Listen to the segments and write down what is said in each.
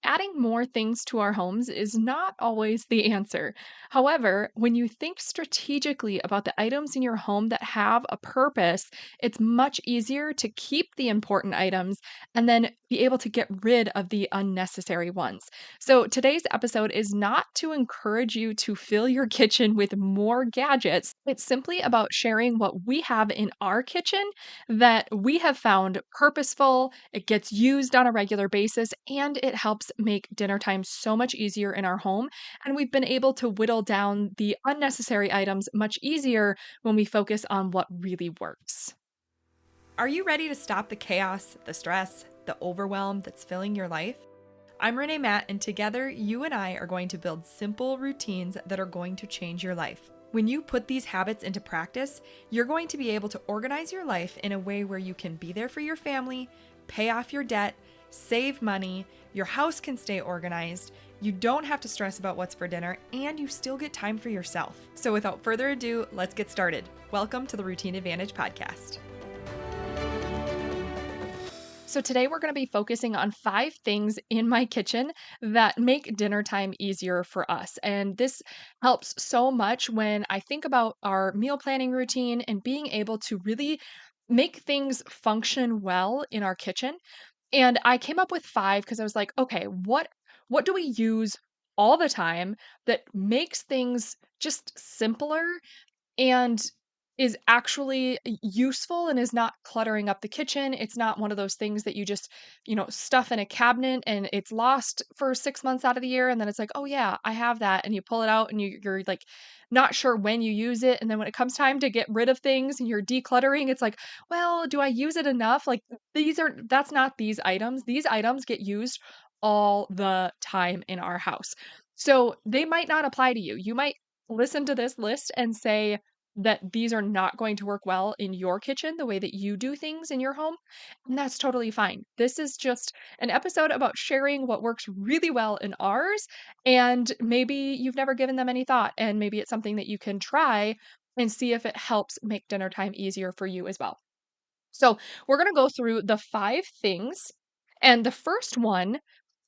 adding more things to our homes is not always the answer. However, when you think strategically about the items in your home that have a purpose, it's much easier to keep the important items and then be able to get rid of the unnecessary ones. So, today's episode is not to encourage you to fill your kitchen with more gadgets. It's simply about sharing what we have in our kitchen that we have found purposeful, it gets used on a regular basis, and it helps make dinner time so much easier in our home. And we've been able to whittle down the unnecessary items much easier when we focus on what really works. Are you ready to stop the chaos, the stress, the overwhelm that's filling your life? I'm Renae Matt, and together you and I are going to build simple routines that are going to change your life. When you put these habits into practice, you're going to be able to organize your life in a way where you can be there for your family, pay off your debt, save money, your house can stay organized, you don't have to stress about what's for dinner, and you still get time for yourself. So without further ado, let's get started. Welcome to the Routine Advantage Podcast. So, today we're going to be focusing on 5 things in my kitchen that make dinner time easier for us. And this helps so much when I think about our meal planning routine and being able to really make things function well in our kitchen. And I came up with 5 because I was like, okay, what do we use all the time that makes things just simpler and is actually useful and is not cluttering up the kitchen. It's not one of those things that you just, stuff in a cabinet and it's lost for 6 months out of the year. And then it's like, oh, yeah, I have that. And you pull it out and you're like not sure when you use it. And then when it comes time to get rid of things and you're decluttering, it's like, well, do I use it enough? Like that's not these items. These items get used all the time in our house. So they might not apply to you. You might listen to this list and say, that these are not going to work well in your kitchen, the way that you do things in your home. And that's totally fine. This is just an episode about sharing what works really well in ours. And maybe you've never given them any thought. And maybe it's something that you can try and see if it helps make dinner time easier for you as well. So we're going to go through the 5 things. And the first one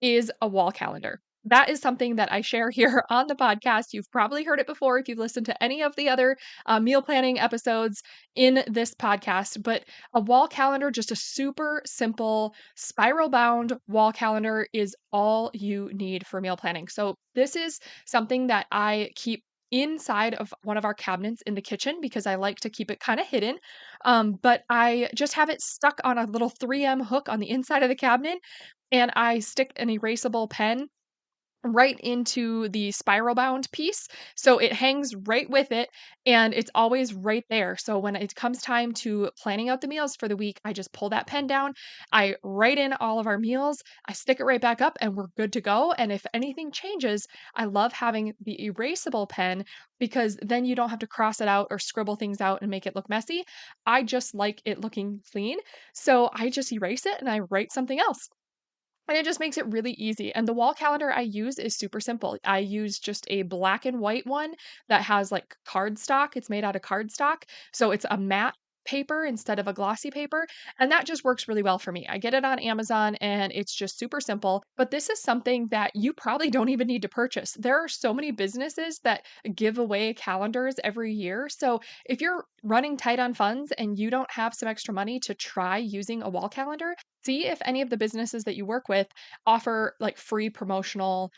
is a wall calendar. That is something that I share here on the podcast. You've probably heard it before if you've listened to any of the other meal planning episodes in this podcast. But a wall calendar, just a super simple spiral bound wall calendar, is all you need for meal planning. So, this is something that I keep inside of one of our cabinets in the kitchen because I like to keep it kind of hidden. But I just have it stuck on a little 3M hook on the inside of the cabinet, and I stick an erasable pen right into the spiral bound piece. So it hangs right with it and it's always right there. So when it comes time to planning out the meals for the week, I just pull that pen down, I write in all of our meals, I stick it right back up, and we're good to go. And if anything changes, I love having the erasable pen because then you don't have to cross it out or scribble things out and make it look messy. I just like it looking clean. So I just erase it and I write something else. And it just makes it really easy. And the wall calendar I use is super simple. I use just a black and white one that has like cardstock. It's made out of cardstock. So it's a matte paper instead of a glossy paper. And that just works really well for me. I get it on Amazon and it's just super simple. But this is something that you probably don't even need to purchase. There are so many businesses that give away calendars every year. So if you're running tight on funds and you don't have some extra money to try using a wall calendar, see if any of the businesses that you work with offer like free promotional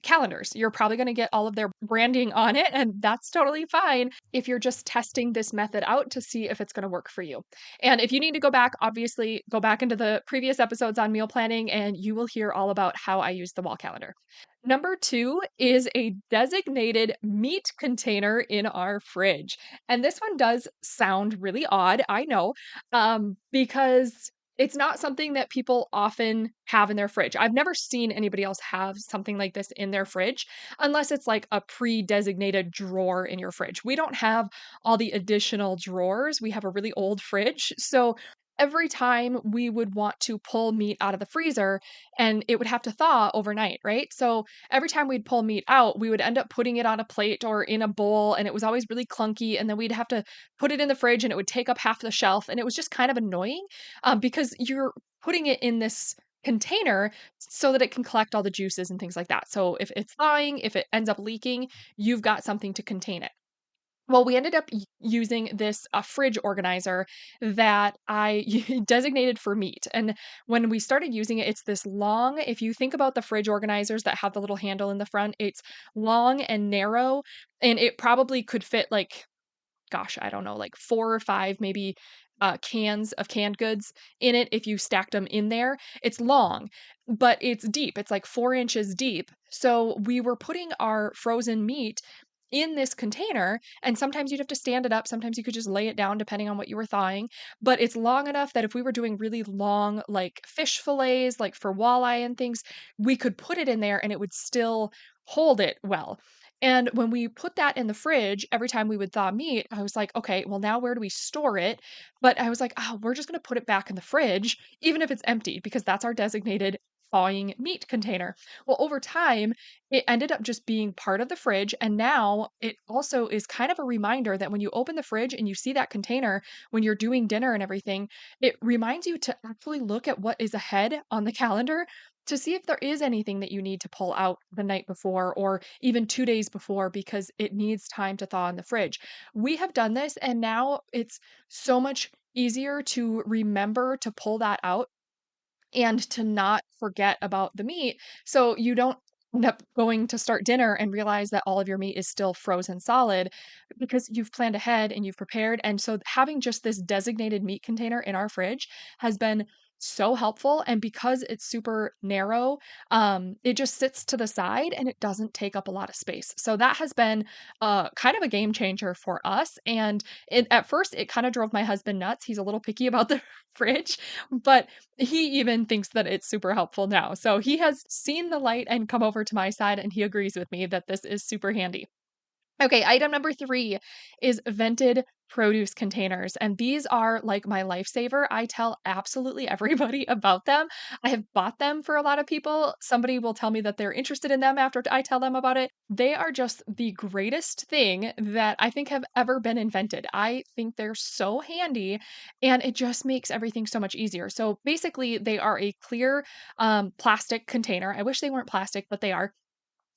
calendars. You're probably going to get all of their branding on it, and that's totally fine if you're just testing this method out to see if it's going to work for you. And if you need to go back, obviously go back into the previous episodes on meal planning and you will hear all about how I use the wall calendar. Number 2 is a designated meat container in our fridge. And this one does sound really odd, I know, because it's not something that people often have in their fridge. I've never seen anybody else have something like this in their fridge unless it's like a pre-designated drawer in your fridge. We don't have all the additional drawers. We have a really old fridge. So every time we would want to pull meat out of the freezer and it would have to thaw overnight, right? So every time we'd pull meat out, we would end up putting it on a plate or in a bowl and it was always really clunky. And then we'd have to put it in the fridge and it would take up half the shelf. And it was just kind of annoying because you're putting it in this container so that it can collect all the juices and things like that. So if it's thawing, if it ends up leaking, you've got something to contain it. Well, we ended up using this fridge organizer that I designated for meat. And when we started using it, it's this long, if you think about the fridge organizers that have the little handle in the front, it's long and narrow, and it probably could fit like, gosh, I don't know, like 4 or 5 maybe, cans of canned goods in it if you stacked them in there. It's long, but it's deep. It's like 4 inches deep. So we were putting our frozen meat in this container, and sometimes you'd have to stand it up, sometimes you could just lay it down depending on what you were thawing, but it's long enough that if we were doing really long, like, fish fillets, like for walleye and things, we could put it in there and it would still hold it well. And when we put that in the fridge, every time we would thaw meat, I was like, okay, well, now where do we store it? But I was like, oh, we're just going to put it back in the fridge, even if it's empty, because that's our designated thawing meat container. Well, over time, it ended up just being part of the fridge. And now it also is kind of a reminder that when you open the fridge and you see that container when you're doing dinner and everything, it reminds you to actually look at what is ahead on the calendar to see if there is anything that you need to pull out the night before or even 2 days before because it needs time to thaw in the fridge. We have done this and now it's so much easier to remember to pull that out and to not forget about the meat. So you don't end up going to start dinner and realize that all of your meat is still frozen solid because you've planned ahead and you've prepared. And so having just this designated meat container in our fridge has been so helpful. And because it's super narrow, it just sits to the side and it doesn't take up a lot of space. So that has been kind of a game changer for us. And at first, it kind of drove my husband nuts. He's a little picky about the fridge, but he even thinks that it's super helpful now. So he has seen the light and come over to my side, and he agrees with me that this is super handy. Okay, item number 3 is vented produce containers, and these are like my lifesaver. I tell absolutely everybody about them. I have bought them for a lot of people. Somebody will tell me that they're interested in them after I tell them about it. They are just the greatest thing that I think have ever been invented. I think they're so handy, and it just makes everything so much easier. So basically, they are a clear plastic container. I wish they weren't plastic, but they are.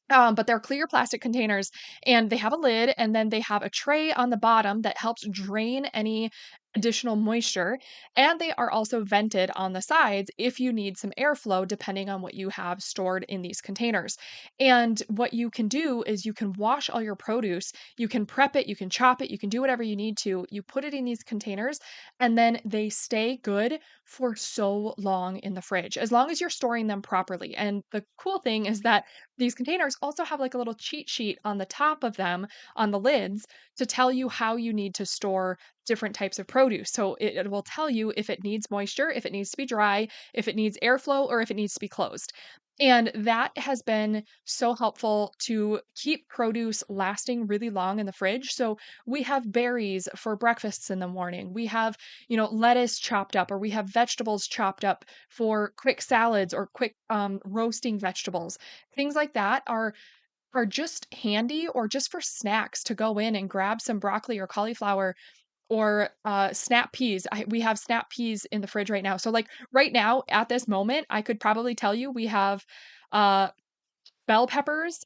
But they're clear plastic containers and they have a lid and then they have a tray on the bottom that helps drain any additional moisture. And they are also vented on the sides if you need some airflow, depending on what you have stored in these containers. And what you can do is you can wash all your produce, you can prep it, you can chop it, you can do whatever you need to. You put it in these containers and then they stay good for so long in the fridge, as long as you're storing them properly. And the cool thing is that these containers also have like a little cheat sheet on the top of them, on the lids, to tell you how you need to store different types of produce. So it will tell you if it needs moisture, if it needs to be dry, if it needs airflow, or if it needs to be closed. And that has been so helpful to keep produce lasting really long in the fridge. So we have berries for breakfasts in the morning. We have, lettuce chopped up, or we have vegetables chopped up for quick salads or quick roasting vegetables. Things like that are just handy or just for snacks to go in and grab some broccoli or cauliflower or snap peas. We have snap peas in the fridge right now. So like right now at this moment, I could probably tell you we have uh bell peppers,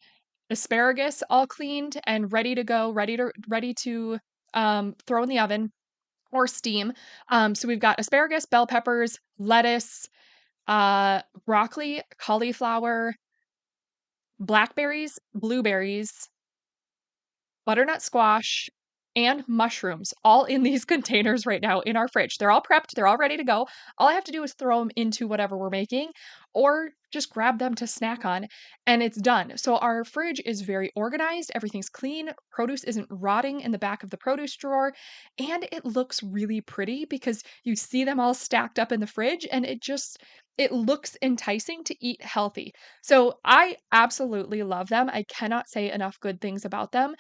asparagus all cleaned and ready to go, ready to throw in the oven or steam. So we've got asparagus, bell peppers, lettuce, broccoli, cauliflower, blackberries, blueberries, butternut squash, and mushrooms all in these containers right now in our fridge. They're all prepped, they're all ready to go. All I have to do is throw them into whatever we're making or just grab them to snack on and it's done. So our fridge is very organized, everything's clean, produce isn't rotting in the back of the produce drawer, and it looks really pretty because you see them all stacked up in the fridge and it looks enticing to eat healthy. So I absolutely love them. I cannot say enough good things about them,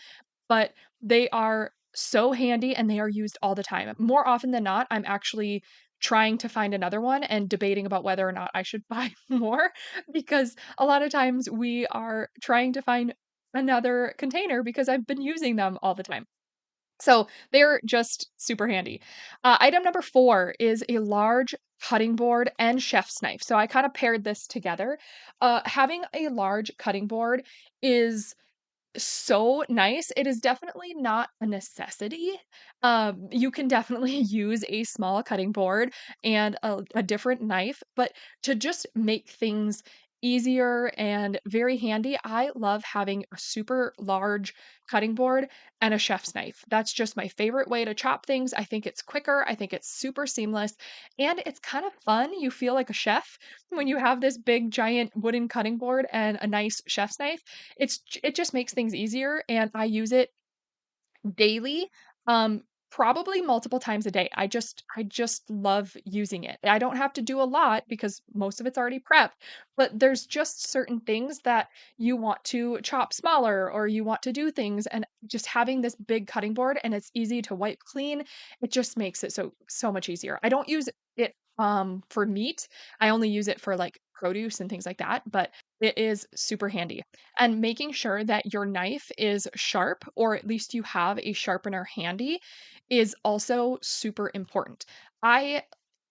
but they are so handy and they are used all the time. More often than not, I'm actually trying to find another one and debating about whether or not I should buy more because a lot of times we are trying to find another container because I've been using them all the time. So they're just super handy. Item number 4 is a large cutting board and chef's knife. So I kind of paired this together. Having a large cutting board is so nice. It is definitely not a necessity. You can definitely use a small cutting board and a different knife, but to just make things easier and very handy, I love having a super large cutting board and a chef's knife. That's just my favorite way to chop things. I think it's quicker, I think it's super seamless, and it's kind of fun. You feel like a chef when you have this big giant wooden cutting board and a nice chef's knife. It just makes things easier, and I use it daily, probably multiple times a day. I just love using it. I don't have to do a lot because most of it's already prepped, but there's just certain things that you want to chop smaller or you want to do things, and just having this big cutting board and it's easy to wipe clean, it just makes it so much easier. I don't use it for meat. I only use it for like produce and things like that, but it is super handy. And making sure that your knife is sharp, or at least you have a sharpener handy, is also super important. I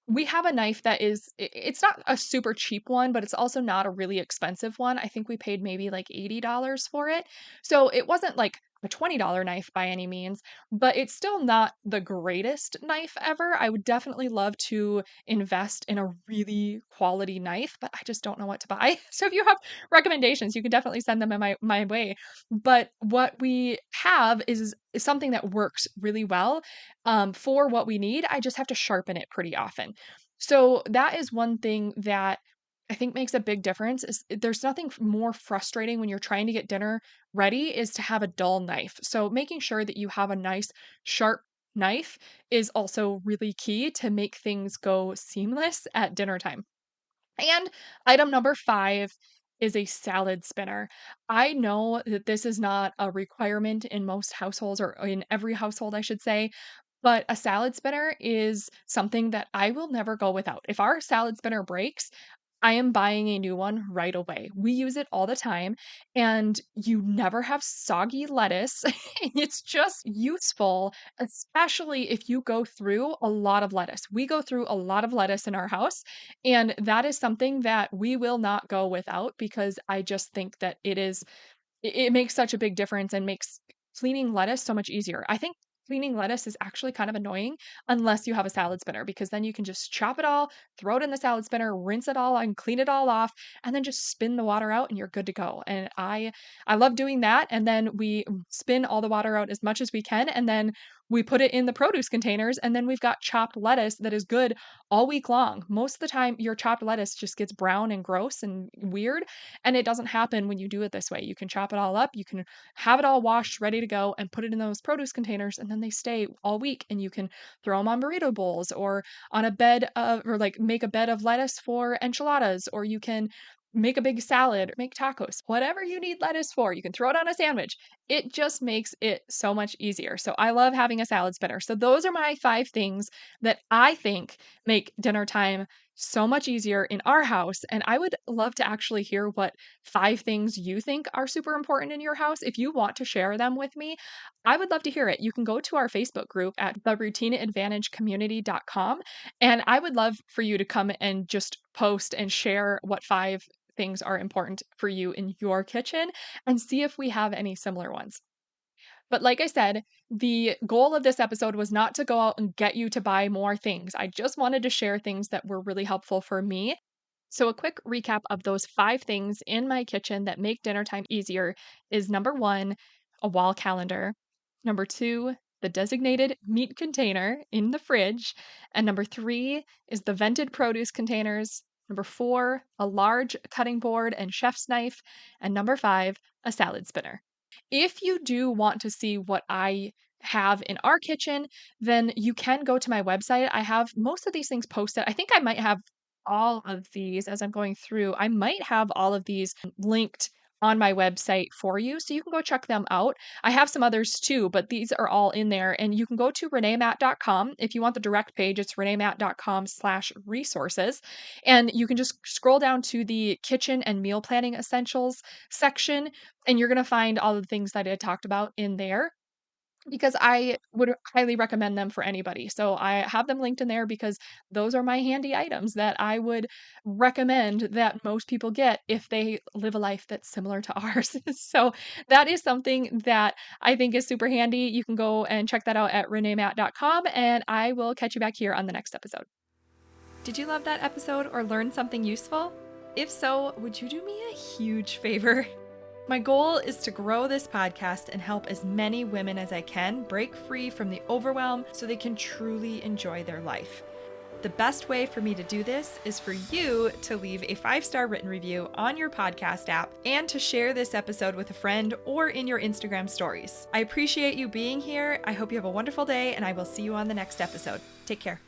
we have a knife that is it's not a super cheap one, but it's also not a really expensive one. I think we paid maybe like $80 for it. So it wasn't like a $20 knife by any means, but it's still not the greatest knife ever. I would definitely love to invest in a really quality knife, but I just don't know what to buy. So if you have recommendations, you can definitely send them in my way. But what we have is something that works really well for what we need. I just have to sharpen it pretty often. So that is one thing that I think makes a big difference. Is there's nothing more frustrating when you're trying to get dinner ready is to have a dull knife. So making sure that you have a nice sharp knife is also really key to make things go seamless at dinner time. And item number 5 is a salad spinner. I know that this is not a requirement in most households, or in every household, I should say, but a salad spinner is something that I will never go without. If our salad spinner breaks, I am buying a new one right away. We use it all the time, and you never have soggy lettuce. It's just useful, especially if you go through a lot of lettuce. We go through a lot of lettuce in our house, and that is something that we will not go without because I just think that it makes such a big difference and makes cleaning lettuce so much easier. I think cleaning lettuce is actually kind of annoying unless you have a salad spinner, because then you can just chop it all, throw it in the salad spinner, rinse it all and clean it all off, and then just spin the water out and you're good to go. And I love doing that, and then we spin all the water out as much as we can, and then we put it in the produce containers, and then we've got chopped lettuce that is good all week long. Most of the time your chopped lettuce just gets brown and gross and weird, and it doesn't happen when you do it this way. You can chop it all up, you can have it all washed, ready to go, and put it in those produce containers, and then they stay all week. And you can throw them on burrito bowls or on a bed of, or like make a bed of lettuce for enchiladas, or you can make a big salad, make tacos, whatever you need lettuce for. You can throw it on a sandwich. It just makes it so much easier. So I love having a salad spinner. So those are my 5 things that I think make dinner time so much easier in our house. And I would love to actually hear what 5 things you think are super important in your house. If you want to share them with me, I would love to hear it. You can go to our Facebook group at theroutineadvantagecommunity.com. And I would love for you to come and just post and share what 5 things are important for you in your kitchen and see if we have any similar ones. But like I said, the goal of this episode was not to go out and get you to buy more things. I just wanted to share things that were really helpful for me. So, a quick recap of those 5 things in my kitchen that make dinner time easier is number 1, a wall calendar. Number 2, the designated meat container in the fridge. And number 3 is the vented produce containers. Number 4, a large cutting board and chef's knife. And number 5, a salad spinner. If you do want to see what I have in our kitchen, then you can go to my website. I have most of these things posted. I think I might have all of these as I'm going through. I might have all of these linked on my website for you, so you can go check them out. I have some others too, but these are all in there. And you can go to reneematt.com. If you want the direct page, it's reneematt.com/resources. And you can just scroll down to the kitchen and meal planning essentials section, and you're going to find all the things that I talked about in there. because I would highly recommend them for anybody. So I have them linked in there because those are my handy items that I would recommend that most people get if they live a life that's similar to ours. So that is something that I think is super handy. You can go and check that out at reneematt.com, and I will catch you back here on the next episode. Did you love that episode or learn something useful? If so, would you do me a huge favor? My goal is to grow this podcast and help as many women as I can break free from the overwhelm so they can truly enjoy their life. The best way for me to do this is for you to leave a 5-star written review on your podcast app and to share this episode with a friend or in your Instagram stories. I appreciate you being here. I hope you have a wonderful day, and I will see you on the next episode. Take care.